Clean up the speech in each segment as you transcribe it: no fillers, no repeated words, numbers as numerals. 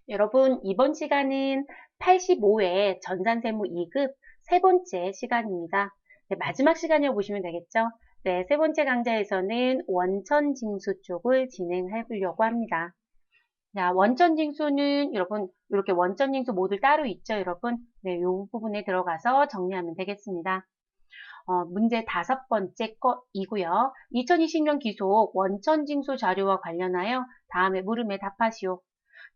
여러분, 이번 시간은 85회 전산세무 2급 세 번째 시간입니다. 네, 마지막 시간이라고 보시면 되겠죠? 네, 세 번째 강좌에서는 원천징수 쪽을 진행해 보려고 합니다. 자, 원천징수는 여러분, 이렇게 원천징수 모듈 따로 있죠, 여러분? 네, 이 부분에 들어가서 정리하면 되겠습니다. 문제 다섯 번째 거이고요. 2020년 기속 원천징수 자료와 관련하여 다음에 물음에 답하시오.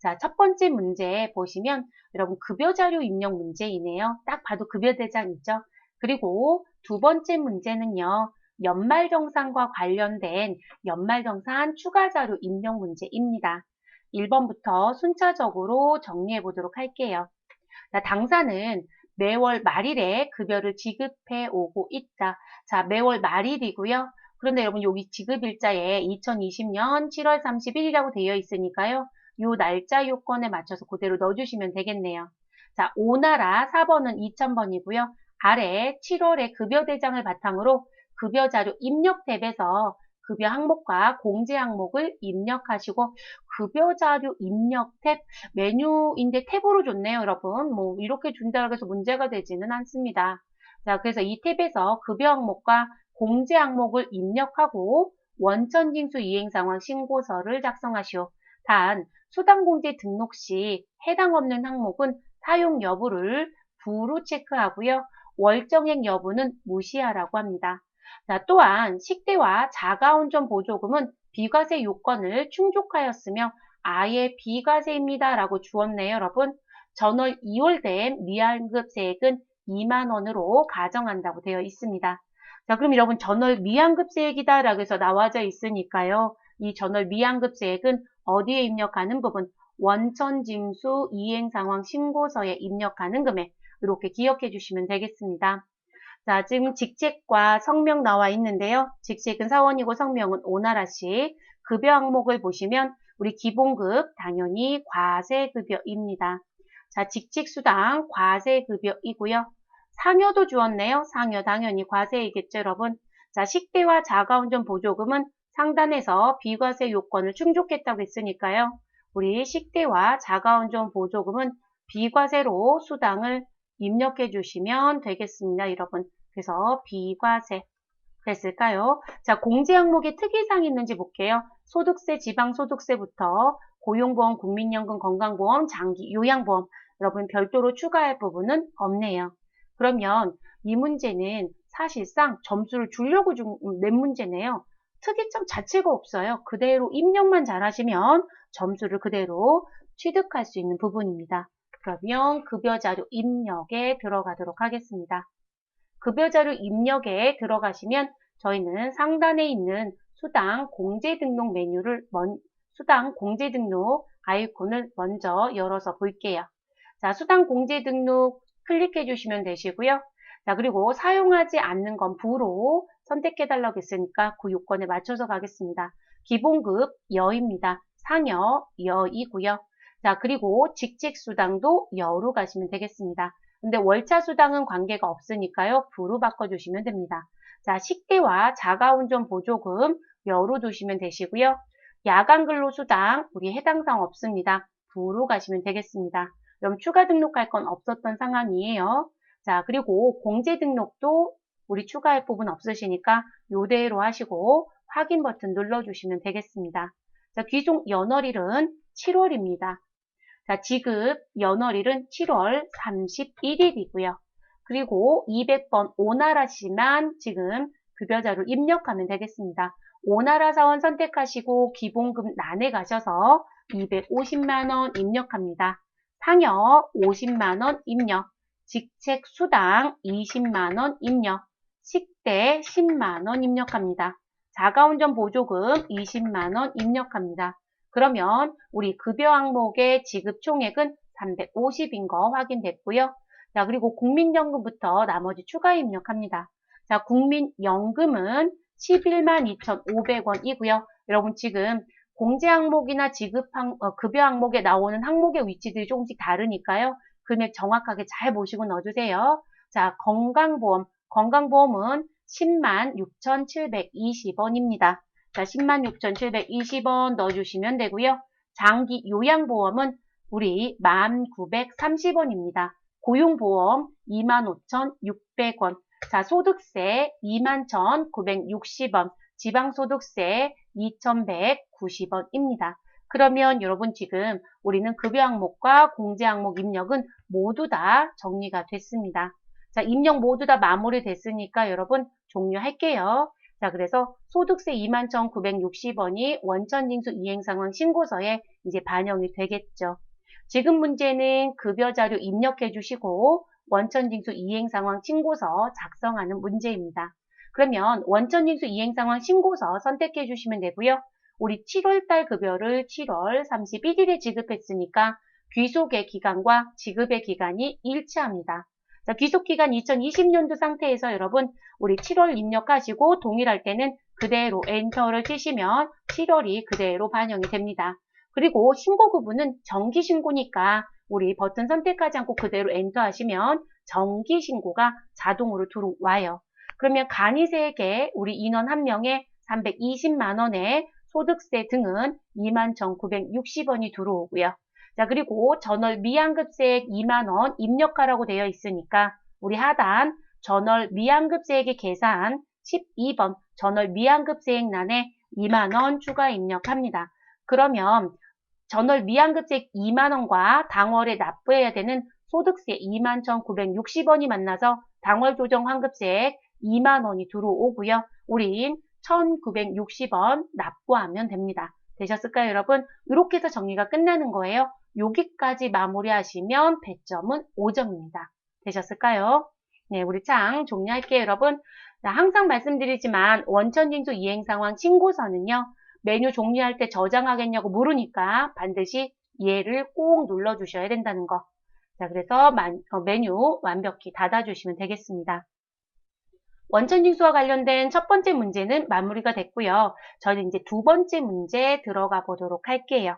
자, 첫 번째 문제 보시면 여러분 급여 자료 입력 문제이네요. 딱 봐도 급여 대장이죠. 그리고 두 번째 문제는요. 연말정산과 관련된 연말정산 추가 자료 입력 문제입니다. 1번부터 순차적으로 정리해 보도록 할게요. 자, 당사는 매월 말일에 급여를 지급해 오고 있다. 자, 매월 말일이고요. 그런데 여러분 여기 지급일자에 2020년 7월 31일이라고 되어 있으니까요. 요 날짜 요건에 맞춰서 그대로 넣어주시면 되겠네요. 자, 오나라 4번은 2000번이고요. 아래 7월에 급여 대장을 바탕으로 급여 자료 입력 탭에서 급여 항목과 공제 항목을 입력하시고 급여 자료 입력 탭 메뉴인데 탭으로 줬네요, 여러분. 뭐 이렇게 준다고 해서 문제가 되지는 않습니다. 자, 그래서 이 탭에서 급여 항목과 공제 항목을 입력하고 원천징수 이행 상황 신고서를 작성하시오. 단, 수당공제 등록 시 해당 없는 항목은 사용 여부를 부로 체크하고요. 월정액 여부는 무시하라고 합니다. 자, 또한 식대와 자가운전 보조금은 비과세 요건을 충족하였으며 아예 비과세입니다. 라고 주었네요, 여러분. 전월 2월된 미환급세액은 2만 원으로 가정한다고 되어 있습니다. 자, 그럼 여러분 전월 미환급세액이다 라고 해서 나와져 있으니까요. 이 전월 미환급세액은 어디에 입력하는 부분? 원천징수 이행상황 신고서에 입력하는 금액. 이렇게 기억해 주시면 되겠습니다. 자, 지금 직책과 성명 나와 있는데요. 직책은 사원이고 성명은 오나라씨. 급여 항목을 보시면 우리 기본급 당연히 과세급여입니다. 자, 직책수당 과세급여이고요. 상여도 주었네요. 상여 당연히 과세이겠죠, 여러분. 자, 식대와 자가운전 보조금은 상단에서 비과세 요건을 충족했다고 했으니까요. 우리 식대와 자가운전 보조금은 비과세로 수당을 입력해 주시면 되겠습니다, 여러분. 그래서 비과세 됐을까요? 자, 공제 항목에 특이사항이 있는지 볼게요. 소득세, 지방소득세부터 고용보험, 국민연금, 건강보험, 장기, 요양보험 여러분 별도로 추가할 부분은 없네요. 그러면 이 문제는 사실상 점수를 주려고 낸 문제네요. 특이점 자체가 없어요. 그대로 입력만 잘하시면 점수를 그대로 취득할 수 있는 부분입니다. 그러면 급여자료 입력에 들어가도록 하겠습니다. 급여자료 입력에 들어가시면 저희는 상단에 있는 수당 공제 등록 메뉴를 수당 공제 등록 아이콘을 먼저 열어서 볼게요. 자, 수당 공제 등록 클릭해 주시면 되시고요. 자, 그리고 사용하지 않는 건 부로 선택해 달라고 했으니까 그 요건에 맞춰서 가겠습니다. 기본급 여입니다. 상여 여이고요. 자, 그리고 직책수당도 여로 가시면 되겠습니다. 근데 월차 수당은 관계가 없으니까요. 부로 바꿔주시면 됩니다. 자, 식대와 자가운전 보조금 여로 두시면 되시고요. 야간 근로 수당 우리 해당 사항 없습니다. 부로 가시면 되겠습니다. 그럼 추가 등록할 건 없었던 상황이에요. 자, 그리고 공제 등록도 우리 추가할 부분 없으시니까 요대로 하시고 확인 버튼 눌러주시면 되겠습니다. 자, 귀속 연월일은 7월입니다. 자, 지급 연월일은 7월 31일이고요. 그리고 200번 오나라시만 지금 급여자료 입력하면 되겠습니다. 오나라 사원 선택하시고 기본급 란에 가셔서 250만원 입력합니다. 상여 50만원 입력, 직책 수당 20만원 입력, 식대 10만원 입력합니다. 자가운전 보조금 20만원 입력합니다. 그러면 우리 급여 항목의 지급 총액은 350인 거 확인됐고요. 자, 그리고 국민연금부터 나머지 추가 입력합니다. 자, 국민연금은 11만 2,500원이고요. 여러분 지금 공제 항목이나 급여 항목에 나오는 항목의 위치들이 조금씩 다르니까요. 금액 정확하게 잘 보시고 넣어주세요. 자, 건강보험은 10만 6,720원입니다. 자, 106,720원 넣어주시면 되고요. 장기 요양보험은 우리 15,930원입니다. 고용보험 25,600원. 자, 소득세 21,960원. 지방소득세 2,190원입니다. 그러면 여러분 지금 우리는 급여 항목과 공제 항목 입력은 모두 다 정리가 됐습니다. 자, 입력 모두 다 마무리됐으니까 여러분 종료할게요. 자, 그래서 소득세 21,960원이 원천징수 이행상황 신고서에 이제 반영이 되겠죠. 지금 문제는 급여 자료 입력해 주시고 원천징수 이행상황 신고서 작성하는 문제입니다. 그러면 원천징수 이행상황 신고서 선택해 주시면 되고요. 우리 7월달 급여를 7월 31일에 지급했으니까 귀속의 기간과 지급의 기간이 일치합니다. 자, 귀속기간 2020년도 상태에서 여러분 우리 7월 입력하시고 동일할 때는 그대로 엔터를 치시면 7월이 그대로 반영이 됩니다. 그리고 신고 구분은 정기신고니까 우리 버튼 선택하지 않고 그대로 엔터 하시면 정기신고가 자동으로 들어와요. 그러면 간이세액에 우리 인원 1명에 320만원에 소득세 등은 21,960원이 들어오고요. 자, 그리고 전월 미환급세액 2만원 입력하라고 되어 있으니까 우리 하단 전월 미환급세액의 계산 12번 전월 미환급세액란에 2만원 추가 입력합니다. 그러면 전월 미환급세액 2만원과 당월에 납부해야 되는 소득세 21,960원이 만나서 당월 조정 환급세액 2만원이 들어오고요. 우린 1,960원 납부하면 됩니다. 되셨을까요, 여러분? 이렇게 해서 정리가 끝나는 거예요. 여기까지 마무리하시면 배점은 5점입니다. 되셨을까요? 네, 우리 창 종료할게요, 여러분. 자, 항상 말씀드리지만 원천징수 이행상황 신고서는요. 메뉴 종료할 때 저장하겠냐고 물으니까 반드시 예를 꼭 눌러주셔야 된다는 거. 자, 그래서 메뉴 완벽히 닫아주시면 되겠습니다. 원천징수와 관련된 첫 번째 문제는 마무리가 됐고요. 저는 이제 두 번째 문제 들어가 보도록 할게요.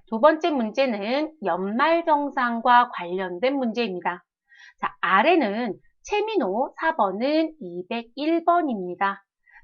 두 번째 문제는 연말정산과 관련된 문제입니다. 자, 아래는 최민호 4번은 201번입니다.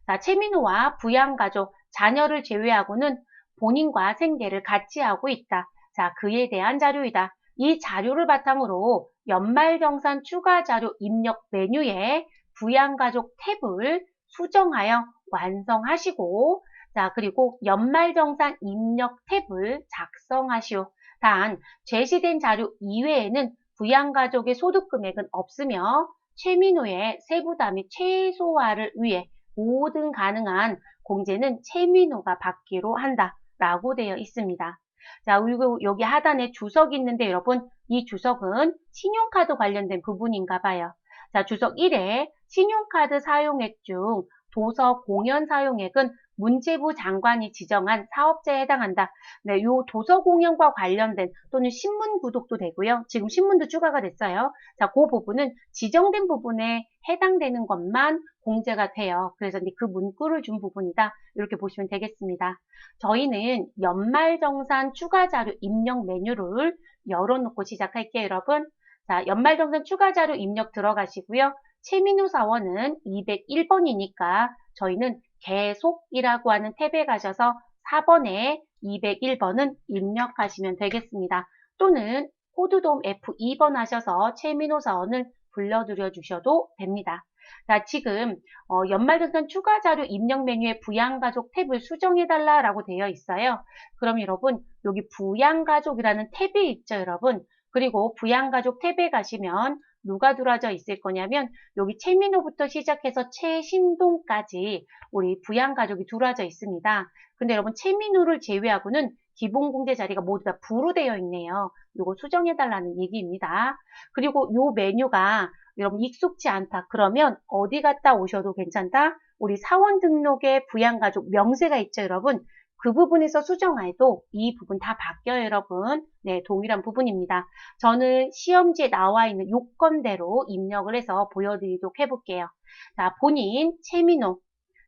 자, 최민호와 부양가족, 자녀를 제외하고는 본인과 생계를 같이 하고 있다. 자, 그에 대한 자료이다. 이 자료를 바탕으로 연말정산 추가 자료 입력 메뉴에 부양가족 탭을 수정하여 완성하시고 자, 그리고 연말정산 입력 탭을 작성하시오. 단, 제시된 자료 이외에는 부양가족의 소득금액은 없으며 최민호의 세부담 및 최소화를 위해 모든 가능한 공제는 최민호가 받기로 한다라고 되어 있습니다. 자, 그리고 여기 하단에 주석이 있는데 여러분, 이 주석은 신용카드 관련된 부분인가 봐요. 자, 주석 1에 신용카드 사용액 중 도서 공연 사용액은 문체부 장관이 지정한 사업자에 해당한다. 네, 요 도서 공연과 관련된 또는 신문 구독도 되고요. 지금 신문도 추가가 됐어요. 자, 그 부분은 지정된 부분에 해당되는 것만 공제가 돼요. 그래서 그 문구를 준 부분이다. 이렇게 보시면 되겠습니다. 저희는 연말정산 추가 자료 입력 메뉴를 열어놓고 시작할게요, 여러분. 자, 연말정산 추가 자료 입력 들어가시고요. 최민우 사원은 201번이니까 저희는 계속이라고 하는 탭에 가셔서 4번에 201번은 입력하시면 되겠습니다. 또는 코드돔 F2번 하셔서 최민호 사원을 불러들여 주셔도 됩니다. 자, 지금 연말정산 추가 자료 입력 메뉴에 부양가족 탭을 수정해달라고 되어 있어요. 그럼 여러분 여기 부양가족이라는 탭이 있죠, 여러분. 그리고 부양가족 탭에 가시면 누가 들어져 있을 거냐면 여기 최민호부터 시작해서 최신동까지 우리 부양가족이 들어져 있습니다. 근데 여러분 최민호를 제외하고는 기본공제 자리가 모두 다 부로 되어 있네요. 이거 수정해달라는 얘기입니다. 그리고 이 메뉴가 여러분 익숙치 않다. 그러면 어디 갔다 오셔도 괜찮다. 우리 사원 등록에 부양가족 명세가 있죠, 여러분. 그 부분에서 수정해도 이 부분 다 바뀌어요, 여러분. 네, 동일한 부분입니다. 저는 시험지에 나와 있는 요건대로 입력을 해서 보여드리도록 해볼게요. 자, 본인 최민호.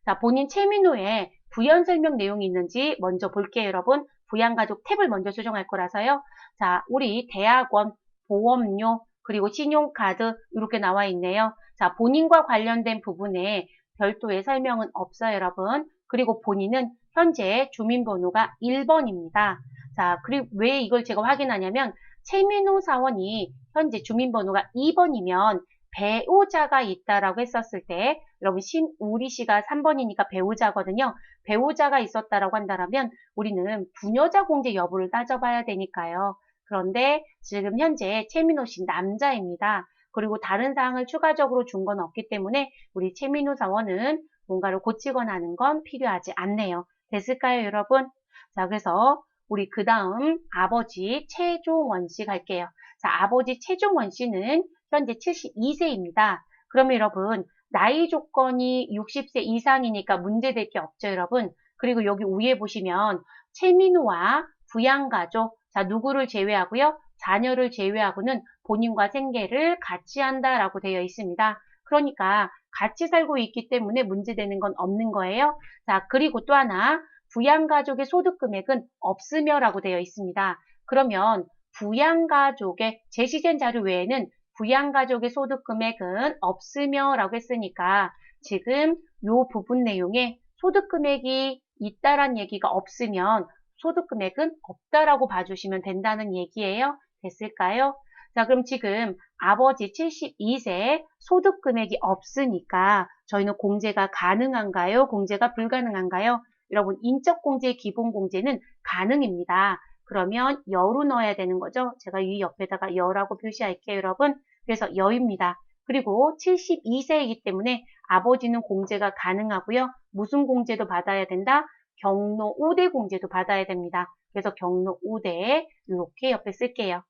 자, 본인 최민호에 부연 설명 내용이 있는지 먼저 볼게요, 여러분. 부양가족 탭을 먼저 수정할 거라서요. 자, 우리 대학원, 보험료, 그리고 신용카드 이렇게 나와 있네요. 자, 본인과 관련된 부분에 별도의 설명은 없어요, 여러분. 그리고 본인은 현재 주민번호가 1번입니다. 자, 그리고 왜 이걸 제가 확인하냐면 최민호 사원이 현재 주민번호가 2번이면 배우자가 있다라고 했었을 때 여러분 신우리 씨가 3번이니까 배우자거든요. 배우자가 있었다라고 한다면 우리는 부녀자 공제 여부를 따져봐야 되니까요. 그런데 지금 현재 최민호 씨 남자입니다. 그리고 다른 사항을 추가적으로 준 건 없기 때문에 우리 최민호 사원은 뭔가를 고치거나 하는 건 필요하지 않네요. 됐을까요, 여러분? 자, 그래서 우리 그 다음 아버지 최종원 씨 갈게요. 자, 아버지 최종원 씨는 현재 72세입니다. 그러면 여러분, 나이 조건이 60세 이상이니까 문제될 게 없죠, 여러분. 그리고 여기 위에 보시면 최민우와 부양가족, 자, 누구를 제외하고요? 자녀를 제외하고는 본인과 생계를 같이 한다라고 되어 있습니다. 그러니까 같이 살고 있기 때문에 문제되는 건 없는 거예요. 자, 그리고 또 하나, 부양가족의 소득 금액은 없으며라고 되어 있습니다. 그러면 부양가족의 제시된 자료 외에는 부양가족의 소득 금액은 없으며라고 했으니까 지금 요 부분 내용에 소득 금액이 있다란 얘기가 없으면 소득 금액은 없다라고 봐주시면 된다는 얘기예요. 됐을까요? 자, 그럼 지금 아버지 72세 소득 금액이 없으니까 저희는 공제가 가능한가요? 공제가 불가능한가요? 여러분, 인적 공제, 기본 공제는 가능입니다. 그러면 여로 넣어야 되는 거죠. 제가 이 옆에다가 여라고 표시할게요, 여러분. 그래서 여입니다. 그리고 72세이기 때문에 아버지는 공제가 가능하고요. 무슨 공제도 받아야 된다? 경로 우대 공제도 받아야 됩니다. 그래서 경로 우대 이렇게 옆에 쓸게요.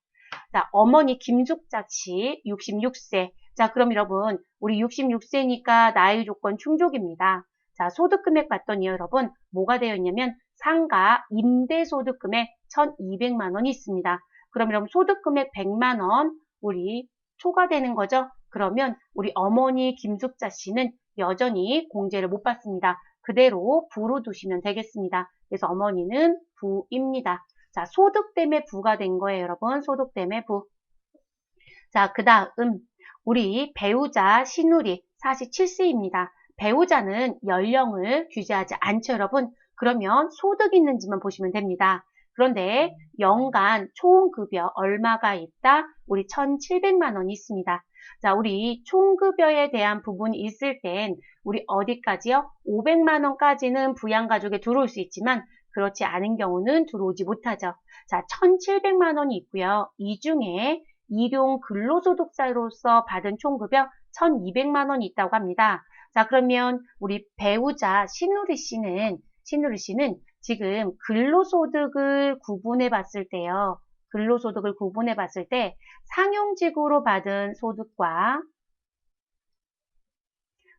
자, 어머니 김숙자 씨 66세. 자, 그럼 여러분 우리 66세니까 나이 조건 충족입니다. 자, 소득금액 봤더니 여러분 뭐가 되어 있냐면 상가 임대소득금액 1,200만 원이 있습니다. 그럼 여러분 소득금액 100만 원 우리 초과되는 거죠. 그러면 우리 어머니 김숙자 씨는 여전히 공제를 못 받습니다. 그대로 부로 두시면 되겠습니다. 그래서 어머니는 부입니다. 자, 소득 때문에 부가 된 거예요, 여러분. 소득 때문에 부. 자, 그 다음 우리 배우자 신우리 47세입니다. 배우자는 연령을 규제하지 않죠, 여러분. 그러면 소득 있는지만 보시면 됩니다. 그런데 연간 총급여 얼마가 있다? 우리 1,700만 원이 있습니다. 자, 우리 총급여에 대한 부분이 있을 땐 우리 어디까지요? 500만 원까지는 부양가족에 들어올 수 있지만 그렇지 않은 경우는 들어오지 못하죠. 자, 1,700만 원이 있고요. 이 중에 일용 근로소득자로서 받은 총급여 1,200만 원이 있다고 합니다. 자, 그러면 우리 배우자 신우리 씨는 지금 근로소득을 구분해 봤을 때요. 근로소득을 구분해 봤을 때 상용직으로 받은 소득과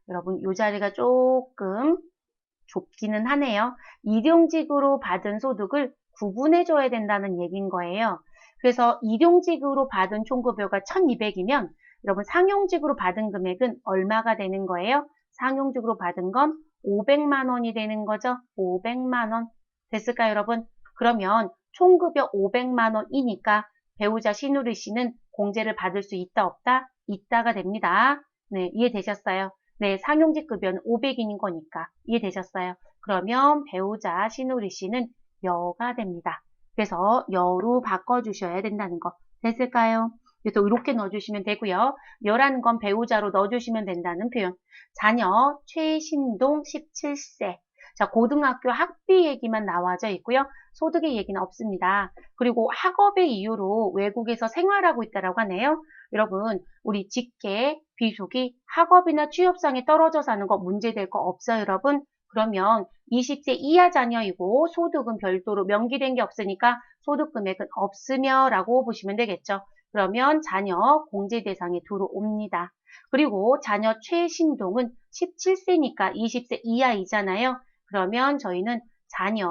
여러분 이 자리가 조금 좁기는 하네요. 일용직으로 받은 소득을 구분해 줘야 된다는 얘기인 거예요. 그래서 일용직으로 받은 총급여가 1,200이면 여러분 상용직으로 받은 금액은 얼마가 되는 거예요? 상용직으로 받은 건 500만 원이 되는 거죠. 500만 원. 됐을까요, 여러분? 그러면 총급여 500만 원이니까 배우자 신우리 씨는 공제를 받을 수 있다, 없다? 있다가 됩니다. 네, 이해되셨어요? 네, 상용직 급여는 500인인 거니까. 이해되셨어요? 그러면 배우자 신우리 씨는 여가 됩니다. 그래서 여로 바꿔주셔야 된다는 거. 됐을까요? 그래서 이렇게 넣어주시면 되고요. 여라는 건 배우자로 넣어주시면 된다는 표현. 자녀 최신동 17세. 자, 고등학교 학비 얘기만 나와져 있고요. 소득의 얘기는 없습니다. 그리고 학업의 이유로 외국에서 생활하고 있다라고 하네요. 여러분, 우리 직계, 비속이 학업이나 취업상에 떨어져 사는 거 문제될 거 없어요, 여러분? 그러면 20세 이하 자녀이고 소득은 별도로 명기된 게 없으니까 소득 금액은 없으며 라고 보시면 되겠죠. 그러면 자녀 공제 대상에 들어옵니다. 그리고 자녀 최신동은 17세니까 20세 이하이잖아요. 그러면 저희는 자녀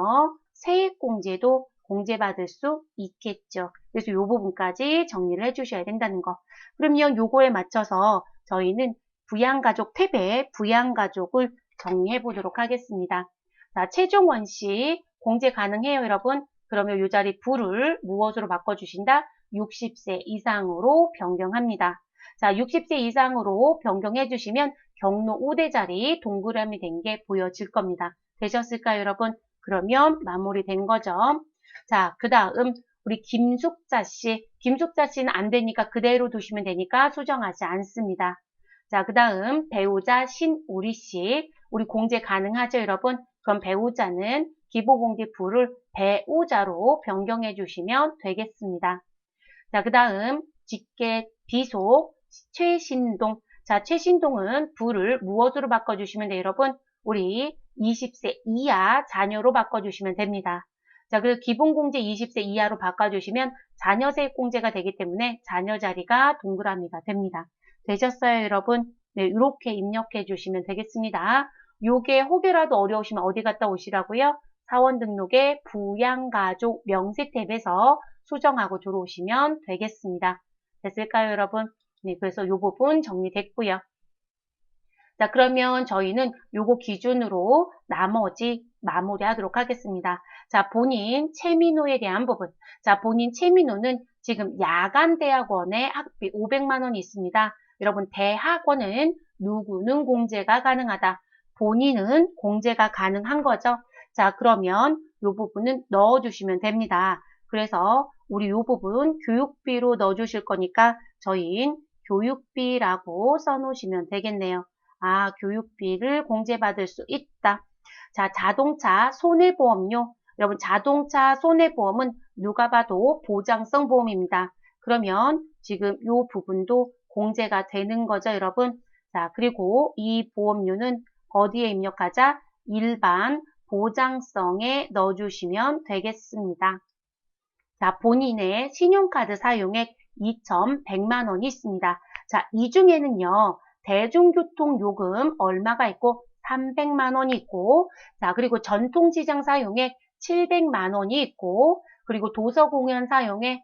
세액공제도 공제받을 수 있겠죠. 그래서 이 부분까지 정리를 해주셔야 된다는 거. 그러면 요거에 맞춰서 저희는 부양가족 탭에 부양가족을 정리해 보도록 하겠습니다. 자, 최종원 씨 공제 가능해요, 여러분? 그러면 이 자리 부를 무엇으로 바꿔주신다? 60세 이상으로 변경합니다. 자, 60세 이상으로 변경해 주시면 경로 우대 자리 동그라미 된 게 보여질 겁니다. 되셨을까요, 여러분? 그러면 마무리된 거죠. 자, 그 다음 우리 김숙자 씨. 김숙자 씨는 안 되니까 그대로 두시면 되니까 수정하지 않습니다. 자, 그 다음 배우자 신우리 씨. 우리 공제 가능하죠, 여러분? 그럼 배우자는 기본공제 부를 배우자로 변경해 주시면 되겠습니다. 자, 그 다음 직계 비속 최신동. 자, 최신동은 부를 무엇으로 바꿔주시면 돼요, 여러분? 우리 20세 이하 자녀로 바꿔주시면 됩니다. 자, 그래서 기본공제 20세 이하로 바꿔주시면 자녀 세액공제가 되기 때문에 자녀 자리가 동그라미가 됩니다. 되셨어요, 여러분? 네, 이렇게 입력해 주시면 되겠습니다. 요게 혹여라도 어려우시면 어디 갔다 오시라고요? 사원 등록에 부양가족 명세 탭에서 수정하고 들어오시면 되겠습니다. 됐을까요, 여러분? 네, 그래서 이 부분 정리됐고요. 자, 그러면 저희는 요거 기준으로 나머지 마무리하도록 하겠습니다. 자, 본인 채민호에 대한 부분. 자, 본인 채민호는 지금 야간대학원에 학비 500만 원이 있습니다. 여러분, 대학원은 누구는 공제가 가능하다. 본인은 공제가 가능한 거죠. 자, 그러면 요 부분은 넣어주시면 됩니다. 그래서 우리 요 부분 교육비로 넣어주실 거니까 저희는 교육비라고 써놓으시면 되겠네요. 아, 교육비를 공제받을 수 있다. 자, 자동차 손해보험료. 여러분, 자동차 손해보험은 누가 봐도 보장성 보험입니다. 그러면 지금 이 부분도 공제가 되는 거죠, 여러분. 자, 그리고 이 보험료는 어디에 입력하자? 일반 보장성에 넣어주시면 되겠습니다. 자, 본인의 신용카드 사용액 2,100만 원이 있습니다. 자, 이 중에는요, 대중교통 요금 얼마가 있고 300만 원이 있고, 자, 그리고 전통시장 사용액 700만 원이 있고, 그리고 도서공연 사용액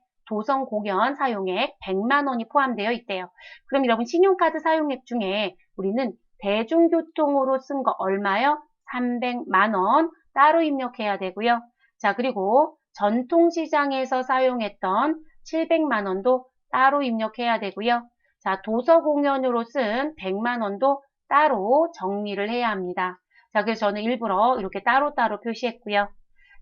100만 원이 포함되어 있대요. 그럼 여러분 신용카드 사용액 중에 우리는 대중교통으로 쓴 거 얼마요? 300만 원 따로 입력해야 되고요. 자, 그리고 전통시장에서 사용했던 700만 원도 따로 입력해야 되고요. 자, 도서공연으로 쓴 100만 원도 따로 정리를 해야 합니다. 자, 그래서 저는 일부러 이렇게 따로따로 표시했고요.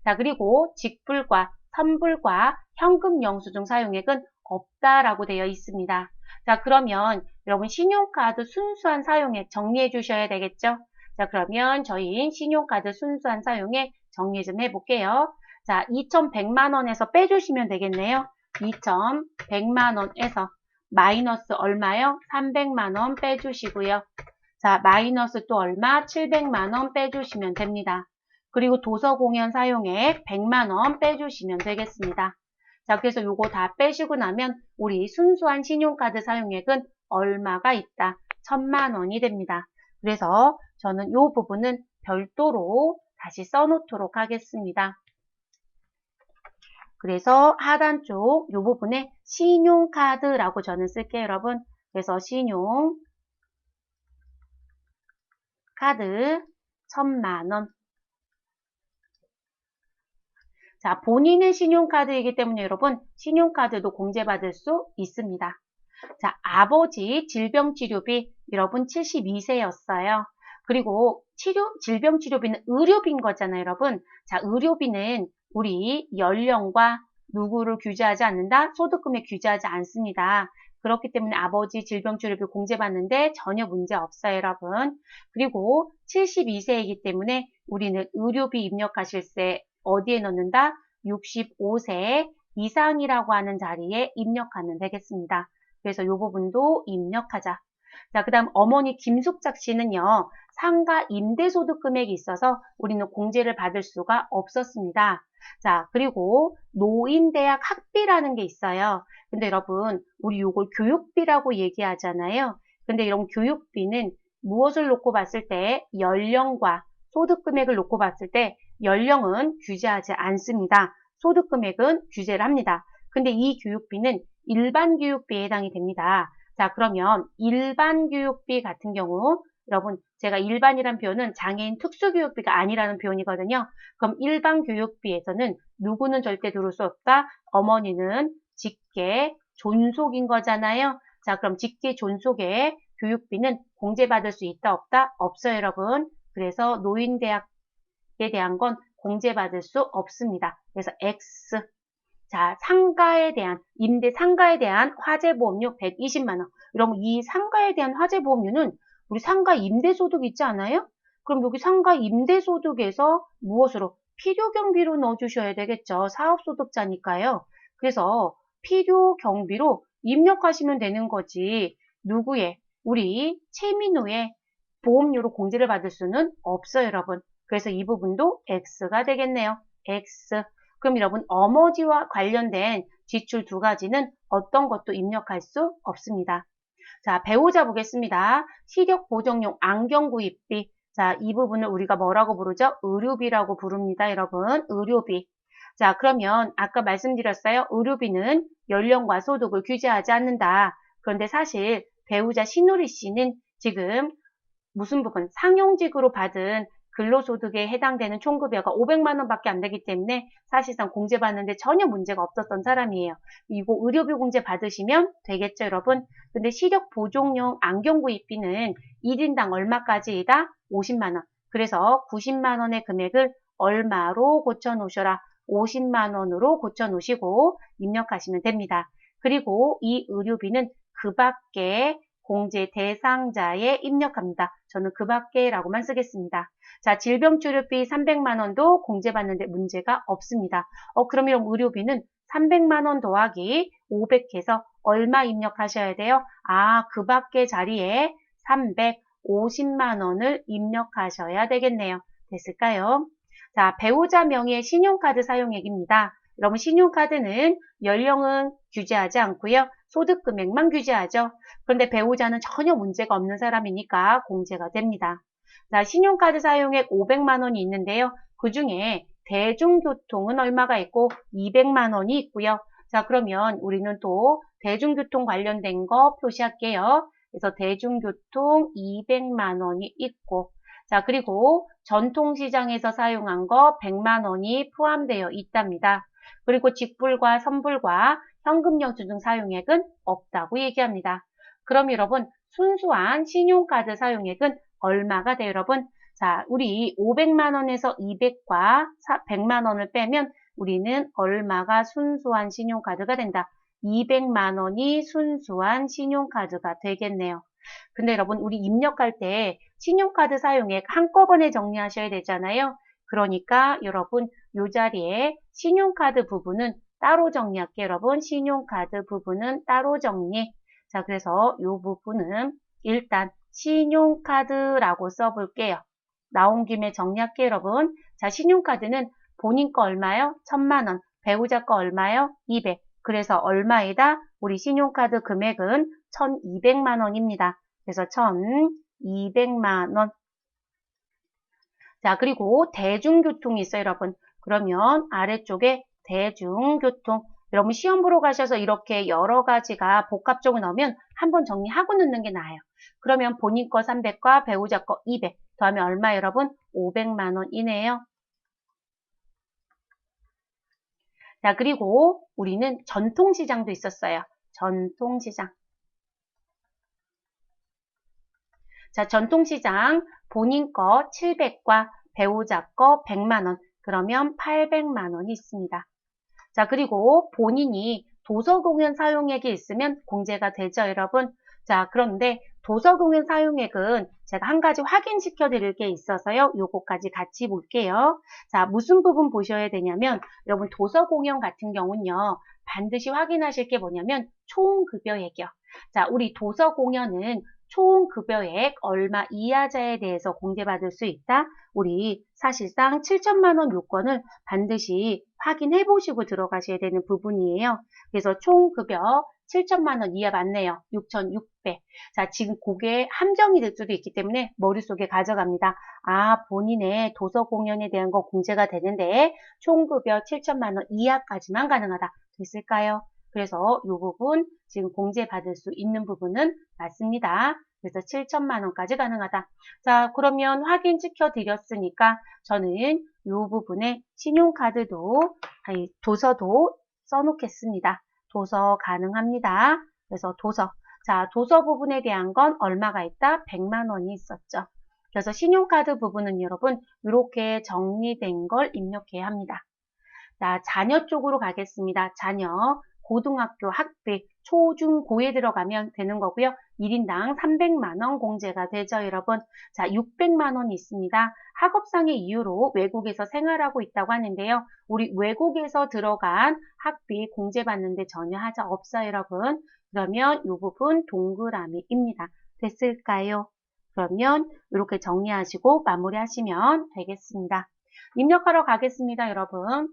자, 그리고 직불과 선불과 현금 영수증 사용액은 없다라고 되어 있습니다. 자, 그러면 여러분 신용카드 순수한 사용액 정리해 주셔야 되겠죠? 자, 그러면 저희 신용카드 순수한 사용액 정리 좀 해볼게요. 자, 2,100만 원에서 빼주시면 되겠네요. 2,100만 원에서 마이너스 얼마요? 300만 원 빼주시고요. 자, 마이너스 또 얼마? 700만 원 빼주시면 됩니다. 그리고 도서공연 사용액 100만 원 빼주시면 되겠습니다. 자, 그래서 요거 다 빼시고 나면 우리 순수한 신용카드 사용액은 얼마가 있다? 1,000만 원이 됩니다. 그래서 저는 요 부분은 별도로 다시 써놓도록 하겠습니다. 그래서 하단 쪽 이 부분에 신용카드라고 저는 쓸게요, 여러분. 그래서 신용카드 1,000만 원. 자, 본인의 신용카드이기 때문에 여러분 신용카드도 공제받을 수 있습니다. 자, 아버지 질병치료비 여러분 72세였어요. 그리고 질병치료비는 의료비인 거잖아요, 여러분. 자, 의료비는 우리 연령과 누구를 규제하지 않는다? 소득금액 규제하지 않습니다. 그렇기 때문에 아버지 질병치료비 공제받는데 전혀 문제 없어요, 여러분. 그리고 72세이기 때문에 우리는 의료비 입력하실 때 어디에 넣는다? 65세 이상이라고 하는 자리에 입력하면 되겠습니다. 그래서 이 부분도 입력하자. 자, 그 다음 어머니 김숙작 씨는요. 상가 임대소득 금액이 있어서 우리는 공제를 받을 수가 없었습니다. 자, 그리고 노인대학 학비라는 게 있어요. 근데 여러분, 우리 이걸 교육비라고 얘기하잖아요. 근데 이런 교육비는 무엇을 놓고 봤을 때 연령과 소득 금액을 놓고 봤을 때 연령은 규제하지 않습니다. 소득 금액은 규제를 합니다. 근데 이 교육비는 일반 교육비에 해당이 됩니다. 자, 그러면 일반 교육비 같은 경우 여러분 제가 일반이란 표현은 장애인 특수교육비가 아니라는 표현이거든요. 그럼 일반 교육비에서는 누구는 절대 들어올 수 없다. 어머니는 직계 존속인 거잖아요. 자, 그럼 직계 존속의 교육비는 공제받을 수 있다 없다? 없어요, 여러분. 그래서 노인대학 대한 건 공제받을 수 없습니다. 그래서 X. 자, 상가에 대한, 임대 상가에 대한 화재보험료 120만 원. 그럼 이 상가에 대한 화재보험료는 우리 상가 임대소득 있지 않아요? 그럼 여기 상가 임대소득에서 무엇으로? 필요경비로 넣어주셔야 되겠죠. 사업소득자니까요. 그래서 필요경비로 입력하시면 되는 거지. 누구의? 우리 최민우의 보험료로 공제를 받을 수는 없어요, 여러분. 그래서 이 부분도 X가 되겠네요. X. 그럼 여러분 어머지와 관련된 지출 두 가지는 어떤 것도 입력할 수 없습니다. 자, 배우자 보겠습니다. 시력 보정용 안경 구입비. 자, 이 부분을 우리가 뭐라고 부르죠? 의료비라고 부릅니다, 여러분. 의료비. 자, 그러면 아까 말씀드렸어요. 의료비는 연령과 소득을 규제하지 않는다. 그런데 사실 배우자 신우리 씨는 지금 무슨 부분? 상용직으로 받은 근로소득에 해당되는 총급여가 500만 원밖에 안 되기 때문에 사실상 공제받는데 전혀 문제가 없었던 사람이에요. 이거 의료비 공제 받으시면 되겠죠, 여러분? 근데 시력 보정용 안경 구입비는 1인당 얼마까지이다? 50만 원. 그래서 90만 원의 금액을 얼마로 고쳐 놓으셔라? 50만 원으로 고쳐 놓으시고 입력하시면 됩니다. 그리고 이 의료비는 그 밖에 공제 대상자에 입력합니다. 저는 그 밖에라고만 쓰겠습니다. 자, 질병치료비 300만 원도 공제받는데 문제가 없습니다. 그러면 의료비는 300만 원 더하기 500해서 얼마 입력하셔야 돼요? 아, 그 밖에 자리에 350만 원을 입력하셔야 되겠네요. 됐을까요? 자, 배우자 명의의 신용카드 사용액입니다. 여러분 신용카드는 연령은 규제하지 않고요. 소득 금액만 규제하죠. 그런데 배우자는 전혀 문제가 없는 사람이니까 공제가 됩니다. 자, 신용카드 사용액 500만 원이 있는데요. 그 중에 대중교통은 얼마가 있고 200만 원이 있고요. 자, 그러면 우리는 또 대중교통 관련된 거 표시할게요. 그래서 대중교통 200만 원이 있고 자, 그리고 전통시장에서 사용한 거 100만 원이 포함되어 있답니다. 그리고 직불과 선불과 현금 영수증 사용액은 없다고 얘기합니다. 그럼 여러분 순수한 신용카드 사용액은 얼마가 돼요, 여러분? 자, 우리 500만 원에서 200과 100만 원을 빼면 우리는 얼마가 순수한 신용카드가 된다. 200만 원이 순수한 신용카드가 되겠네요. 근데 여러분 우리 입력할 때 신용카드 사용액 한꺼번에 정리하셔야 되잖아요. 그러니까 여러분 이 자리에 신용카드 부분은 따로 정리할게요. 여러분 신용카드 부분은 따로 정리. 자, 그래서 이 부분은 일단 신용카드라고 써볼게요. 나온 김에 정리할게요, 여러분. 자, 신용카드는 본인 거 얼마요? 1000만 원. 배우자 거 얼마요? 200. 그래서 얼마이다? 우리 신용카드 금액은 1200만 원입니다. 그래서 1200만 원. 자, 그리고 대중교통이 있어요, 여러분. 그러면 아래쪽에 대중교통. 여러분 시험 보러 가셔서 이렇게 여러 가지가 복합적으로 나오면 한번 정리하고 넣는 게 나아요. 그러면 본인 거 300과 배우자 거 200 더하면 얼마 여러분? 500만 원이네요. 자, 그리고 우리는 전통시장도 있었어요. 전통시장. 자, 전통시장 본인 거 700과 배우자 거 100만 원. 그러면 800만 원이 있습니다. 자, 그리고 본인이 도서공연 사용액이 있으면 공제가 되죠, 여러분. 자, 그런데 도서공연 사용액은 제가 한 가지 확인시켜 드릴 게 있어서요. 요거까지 같이 볼게요. 자, 무슨 부분 보셔야 되냐면 여러분 도서공연 같은 경우는요. 반드시 확인하실 게 뭐냐면 총급여액이요. 자, 우리 도서공연은 총급여액 얼마 이하자에 대해서 공제받을 수 있다. 우리 사실상 7천만 원 요건을 반드시 확인해 보시고 들어가셔야 되는 부분이에요. 그래서 총급여 7천만 원 이하 맞네요. 6,600. 자, 지금 그게 함정이 될 수도 있기 때문에 머릿속에 가져갑니다. 아, 본인의 도서 공연에 대한 거 공제가 되는데 총급여 7천만 원 이하까지만 가능하다. 됐을까요? 그래서 이 부분 지금 공제받을 수 있는 부분은 맞습니다. 그래서 7천만 원까지 가능하다. 자, 그러면 확인 시켜드렸으니까 저는 이 부분에 신용카드도, 아니, 도서도 써놓겠습니다. 도서 가능합니다. 그래서 도서. 자, 도서 부분에 대한 건 얼마가 있다? 100만 원이 있었죠. 그래서 신용카드 부분은 여러분 이렇게 정리된 걸 입력해야 합니다. 자, 자녀 쪽으로 가겠습니다. 자녀, 고등학교 학비, 초, 중, 고에 들어가면 되는 거고요. 1인당 300만 원 공제가 되죠, 여러분. 자, 600만 원이 있습니다. 학업상의 이유로 외국에서 생활하고 있다고 하는데요. 우리 외국에서 들어간 학비 공제받는데 전혀 하자 없어요, 여러분. 그러면 이 부분 동그라미입니다. 됐을까요? 그러면 이렇게 정리하시고 마무리하시면 되겠습니다. 입력하러 가겠습니다, 여러분.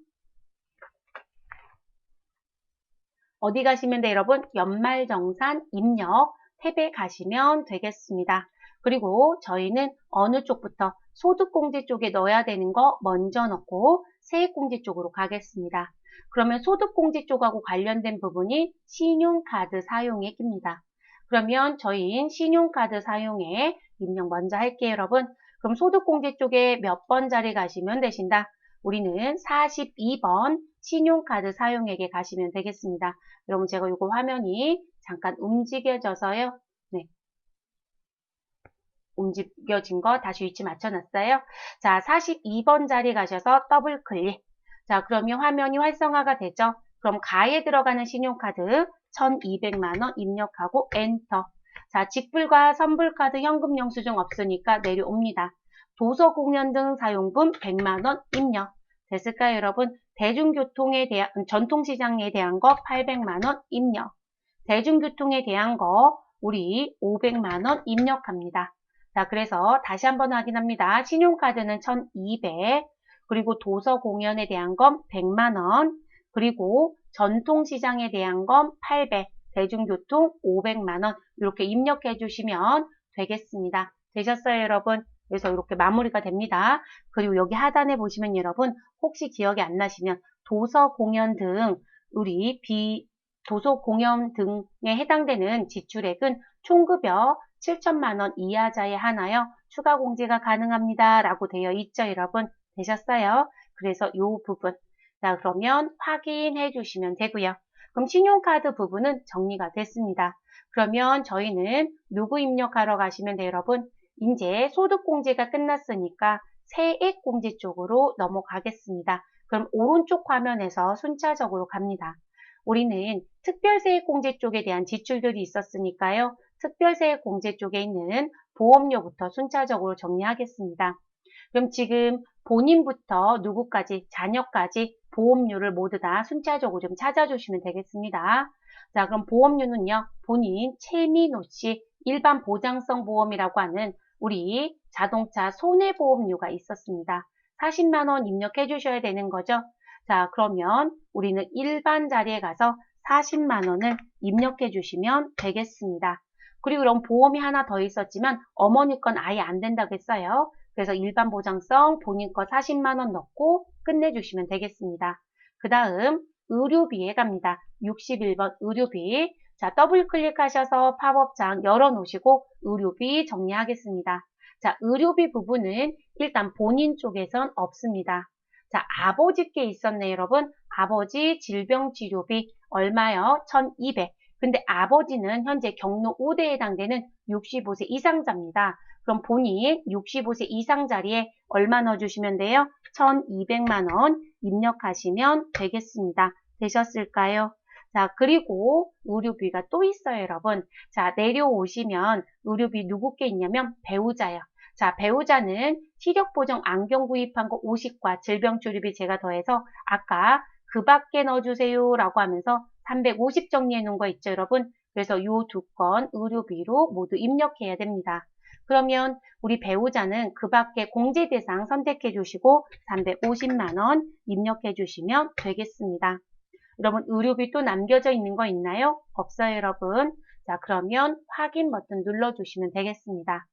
어디 가시면 돼요, 여러분? 연말정산 입력 탭에 가시면 되겠습니다. 그리고 저희는 어느 쪽부터 소득공제 쪽에 넣어야 되는 거 먼저 넣고 세액공제 쪽으로 가겠습니다. 그러면 소득공제 쪽하고 관련된 부분이 신용카드 사용액입니다. 그러면 저희는 신용카드 사용액 입력 먼저 할게요, 여러분. 그럼 소득공제 쪽에 몇 번 자리 가시면 되신다? 우리는 42번 신용카드 사용액에 가시면 되겠습니다. 여러분 제가 이거 화면이 잠깐 움직여져서요. 네. 움직여진 거 다시 위치 맞춰놨어요. 자, 42번 자리 가셔서 더블 클릭. 자, 그러면 화면이 활성화가 되죠. 그럼 가에 들어가는 신용카드 1200만 원 입력하고 엔터. 자, 직불과 선불카드 현금 영수증 없으니까 내려옵니다. 도서 공연 등 사용분 100만 원 입력. 됐을까요, 여러분? 대중교통에 대한, 전통시장에 대한 거 800만 원 입력. 대중교통에 대한 거 우리 500만 원 입력합니다. 자, 그래서 다시 한번 확인합니다. 신용카드는 1200, 그리고 도서 공연에 대한 건 100만 원, 그리고 전통시장에 대한 건 800, 대중교통 500만 원 이렇게 입력해 주시면 되겠습니다. 되셨어요, 여러분? 그래서 이렇게 마무리가 됩니다. 그리고 여기 하단에 보시면 여러분 혹시 기억이 안 나시면 도서 공연 등 우리 도서 공연 등에 해당되는 지출액은 총급여 7천만 원 이하자에 하나요. 추가 공제가 가능합니다. 라고 되어 있죠, 여러분. 되셨어요? 그래서 이 부분. 자, 그러면 확인해 주시면 되고요. 그럼 신용카드 부분은 정리가 됐습니다. 그러면 저희는 누구 입력하러 가시면 돼요, 여러분? 이제 소득공제가 끝났으니까 세액공제 쪽으로 넘어가겠습니다. 그럼 오른쪽 화면에서 순차적으로 갑니다. 우리는 특별세액공제 쪽에 대한 지출들이 있었으니까요. 특별세액공제 쪽에 있는 보험료부터 순차적으로 정리하겠습니다. 그럼 지금 본인부터 누구까지, 자녀까지 보험료를 모두 다 순차적으로 좀 찾아주시면 되겠습니다. 자, 그럼 보험료는요, 본인 최민호 씨 일반 보장성 보험이라고 하는 우리 자동차 손해보험료가 있었습니다. 40만 원 입력해 주셔야 되는 거죠. 자, 그러면 우리는 일반 자리에 가서 40만 원을 입력해 주시면 되겠습니다. 그리고 이런 보험이 하나 더 있었지만 어머니 건 아예 안 된다고 했어요. 그래서 일반 보장성 본인 거 40만 원 넣고 끝내주시면 되겠습니다. 그 다음 의료비에 갑니다. 61번 의료비. 자, 더블 클릭하셔서 팝업창 열어놓으시고 의료비 정리하겠습니다. 자, 의료비 부분은 일단 본인 쪽에선 없습니다. 자, 아버지께 있었네요, 여러분. 아버지 질병치료비 얼마요? 1200. 근데 아버지는 현재 경로 5대에 해당되는 65세 이상자입니다. 그럼 본인 65세 이상 자리에 얼마 넣어주시면 돼요? 1200만 원 입력하시면 되겠습니다. 되셨을까요? 자, 그리고 의료비가 또 있어요, 여러분. 자, 내려오시면 의료비 누구께 있냐면 배우자요. 자, 배우자는 시력보정 안경 구입한 거 50과 질병치료비 제가 더해서 아까 그 밖에 넣어주세요 라고 하면서 350 정리해 놓은 거 있죠, 여러분? 그래서 이 두 건 의료비로 모두 입력해야 됩니다. 그러면 우리 배우자는 그 밖에 공제 대상 선택해 주시고 350만 원 입력해 주시면 되겠습니다. 여러분 의료비 또 남겨져 있는 거 있나요? 없어요, 여러분. 자, 그러면 확인 버튼 눌러주시면 되겠습니다.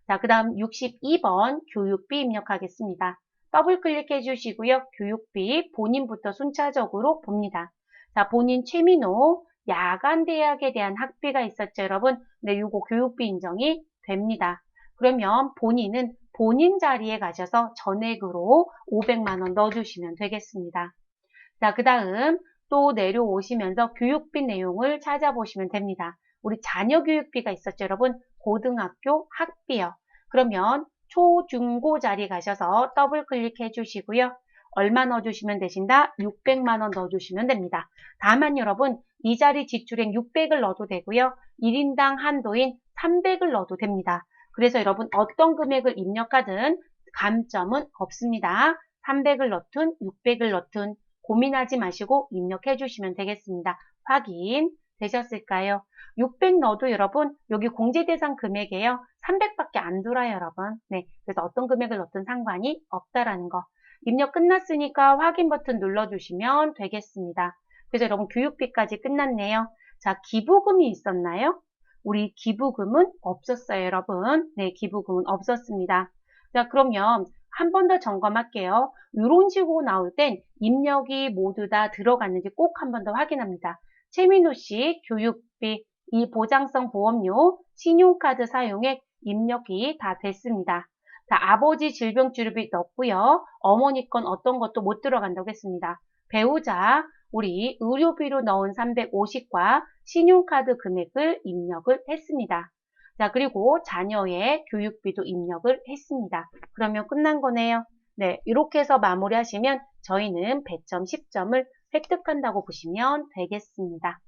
자, 그 다음 62번 교육비 입력하겠습니다. 더블 클릭해 주시고요. 교육비 본인부터 순차적으로 봅니다. 자, 본인 최민호 야간대학에 대한 학비가 있었죠, 여러분. 네, 요거 교육비 인정이 됩니다. 그러면 본인은 본인 자리에 가셔서 전액으로 500만 원 넣어주시면 되겠습니다. 자, 그 다음 또 내려오시면서 교육비 내용을 찾아보시면 됩니다. 우리 자녀 교육비가 있었죠, 여러분. 고등학교 학비요. 그러면 초, 중, 고 자리 가셔서 더블 클릭해 주시고요. 얼마 넣어주시면 되신다? 600만 원 넣어주시면 됩니다. 다만 여러분 이 자리 지출액 600을 넣어도 되고요. 1인당 한도인 300을 넣어도 됩니다. 그래서 여러분 어떤 금액을 입력하든 감점은 없습니다. 300을 넣든 600을 넣든 고민하지 마시고 입력해 주시면 되겠습니다. 확인 되셨을까요? 600 넣어도 여러분 여기 공제대상 금액이에요. 300밖에 안 돌아요 여러분. 네, 그래서 어떤 금액을 넣든 상관이 없다라는 거. 입력 끝났으니까 확인 버튼 눌러주시면 되겠습니다. 그래서 여러분 교육비까지 끝났네요. 자, 기부금이 있었나요? 우리 기부금은 없었어요 여러분. 네, 기부금은 없었습니다. 자, 그러면 한 번 더 점검할게요. 이런 식으로 나올 땐 입력이 모두 다 들어갔는지 꼭 한 번 더 확인합니다. 최민호 씨 교육비, 이 보장성 보험료, 신용카드 사용액 입력이 다 됐습니다. 자, 아버지 질병치료비 넣었고요. 어머니 건 어떤 것도 못 들어간다고 했습니다. 배우자, 우리 의료비로 넣은 350과 신용카드 금액을 입력을 했습니다. 자, 그리고 자녀의 교육비도 입력을 했습니다. 그러면 끝난 거네요. 네, 이렇게 해서 마무리하시면 저희는 배점 10점을 획득한다고 보시면 되겠습니다.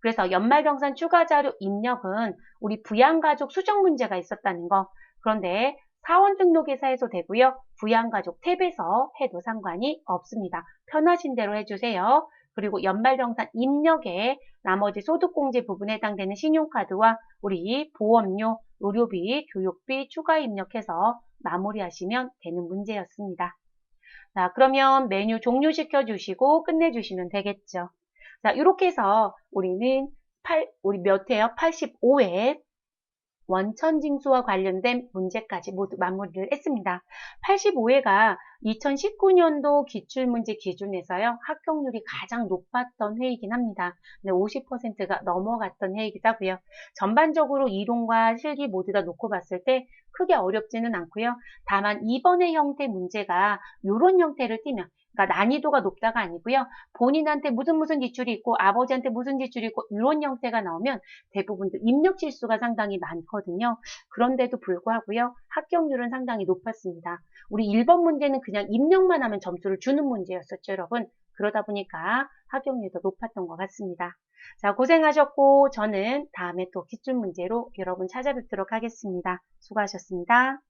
그래서 연말정산 추가자료 입력은 우리 부양가족 수정 문제가 있었다는 거. 그런데 사원 등록회사에서 되고요. 부양가족 탭에서 해도 상관이 없습니다. 편하신 대로 해주세요. 그리고 연말정산 입력에 나머지 소득공제 부분에 해당되는 신용카드와 우리 보험료, 의료비, 교육비 추가 입력해서 마무리하시면 되는 문제였습니다. 자, 그러면 메뉴 종료시켜 주시고 끝내주시면 되겠죠. 자, 이렇게 해서 우리는 우리 몇 회요? 85회 원천징수와 관련된 문제까지 모두 마무리를 했습니다. 85회가 2019년도 기출문제 기준에서요. 합격률이 가장 높았던 회이긴 합니다. 50%가 넘어갔던 회이기도 하고요. 전반적으로 이론과 실기 모두 다 놓고 봤을 때 크게 어렵지는 않고요. 다만 이번의 형태 문제가 이런 형태를 띠면 그러니까 난이도가 높다가 아니고요. 본인한테 무슨 지출이 있고 아버지한테 무슨 지출이 있고 이런 형태가 나오면 대부분 입력 실수가 상당히 많거든요. 그런데도 불구하고요. 합격률은 상당히 높았습니다. 우리 1번 문제는 그냥 입력만 하면 점수를 주는 문제였었죠, 여러분. 그러다 보니까 합격률도 높았던 것 같습니다. 자, 고생하셨고 저는 다음에 또 기출문제로 여러분 찾아뵙도록 하겠습니다. 수고하셨습니다.